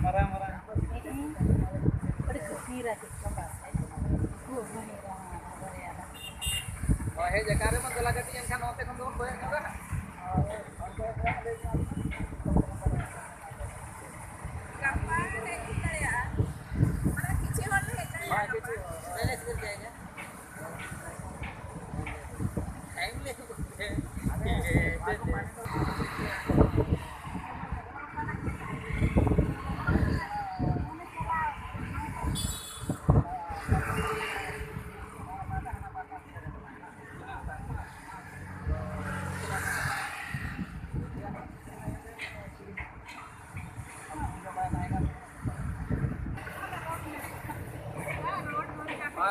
Marah-marah. Oh, hey, Jakarta mah telah ganti yang kan otek untuk banyak juga.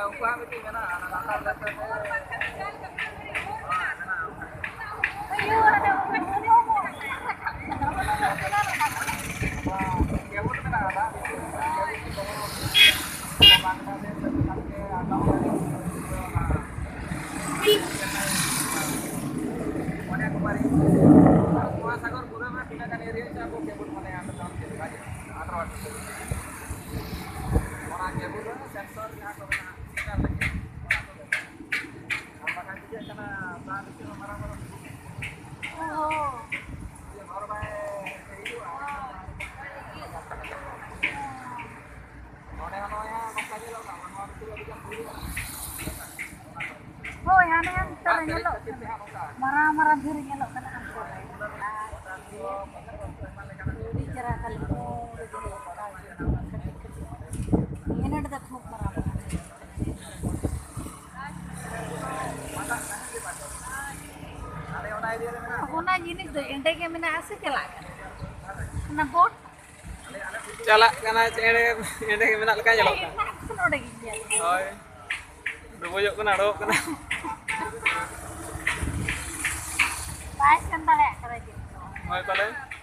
Upah itu mana? Anak-anak Oh, yan yan. Tara nyelok. Marah-marah diri nyelok kana angkor. Bicara kali ini ada tak marah. Ako na jinik do ende ke mina ase kela. Na bot. Chala kana ende ke mina leka nyelok. Node gini. Hoy. Buyok kena dok kena. Bye kan tale kara gitu. Hoy pale.